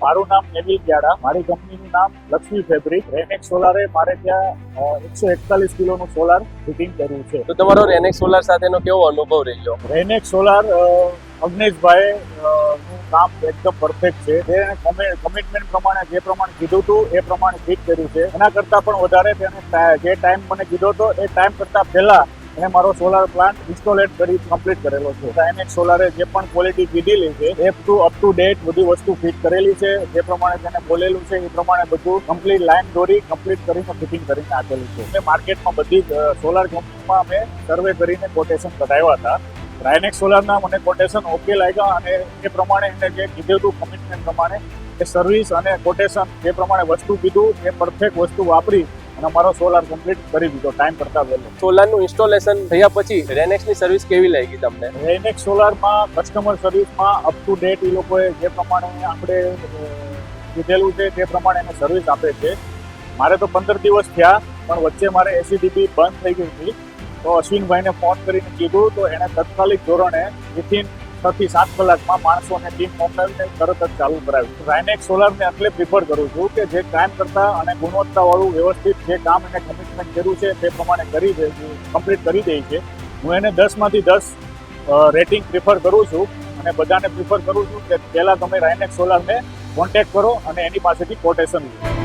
મારું નામ નેવિલ ગ્યાડા, મારી કંપનીનું નામ લક્ષ્મી ફેબ્રિક. રેનેક્સ સોલારે મારે ત્યાં 141 કિલોનું સોલાર ફિટિંગ કર્યું છે. તો તમારો રેનેક્સ સોલાર સાથેનો કેવો અનુભવ રહ્યો? રેનેક્સ સોલાર અગ્નેશભાઈ નું કામ એકદમ પરફેક્ટ છે. તેને કમિટમેન્ટ પ્રમાણે જે પ્રમાણે કીધું હતું એ પ્રમાણે ફિટ કર્યું છે. એના કરતાં પણ વધારે તેને જે ટાઈમ મને કીધો હતો એ ટાઈમ કરતાં પહેલા એને મારો સોલાર પ્લાન્ટ ઇન્સ્ટોલેટ કરી કમ્પ્લીટ કરેલો છે. રેનેક્સ સોલારે જે પણ ક્વોલિટી કીધેલી છે અપ ટુ ડેટ બધી વસ્તુ ફિટ કરેલી છે. જે પ્રમાણે તેને બોલેલું છે એ પ્રમાણે બધું કમ્પ્લીટ લાઈન દોરી કમ્પ્લીટ કરીને ફિટિંગ કરીને આપેલું છે. મેં માર્કેટમાં બધી સોલાર કંપનીમાં મેં સર્વે કરીને કોટેશન કઢાવ્યા હતા. રેનેક્સ સોલારના મને કોટેશન ઓકે લાગ્યા અને એ પ્રમાણે એને જે કીધું હતું કમિટમેન્ટ પ્રમાણે એ સર્વિસ અને કોટેશન જે પ્રમાણે વસ્તુ કીધું એ પરફેક્ટ વસ્તુ વાપરી અને મારો સોલાર કમ્પ્લીટ કરી દીધો ટાઈમ કરતાં વહેલો. સોલારનું ઇન્સ્ટોલેશન થયા પછી રેનેક્સની સર્વિસ કેવી લાગી તમને? રેનેક્સ સોલારમાં કસ્ટમર સર્વિસમાં અપ ટુ ડેટ એ લોકોએ જે પ્રમાણે આપણે કીધેલું છે તે પ્રમાણે એને સર્વિસ આપે છે. મારે તો 15 દિવસ થયા પણ વચ્ચે મારે એસીડીબી બંધ થઈ ગઈ હતી. તો અશ્વિનભાઈને ફોન કરીને કીધું તો એણે તત્કાલિક ધોરણે વિથિન 6 થી 7 કલાકમાં માણસોને ટીમ મોકલાવીને તરત જ ચાલુ કરાવ્યું. રેનેક્સ સોલારને એટલે પ્રિફર કરું છું કે જે કામ કરતા અને ગુણવત્તાવાળું વ્યવસ્થિત જે કામ એને કમિટમેન્ટ કર્યું છે તે પ્રમાણે કમ્પ્લીટ કરી દે છે. હું એને 10 માંથી 10 રેટિંગ પ્રિફર કરું છું અને બધાને પ્રિફર કરું છું કે પહેલાં તમે રેનેક્સ સોલારને કોન્ટેક્ટ કરો અને એની પાસેથી કોટેશન લો.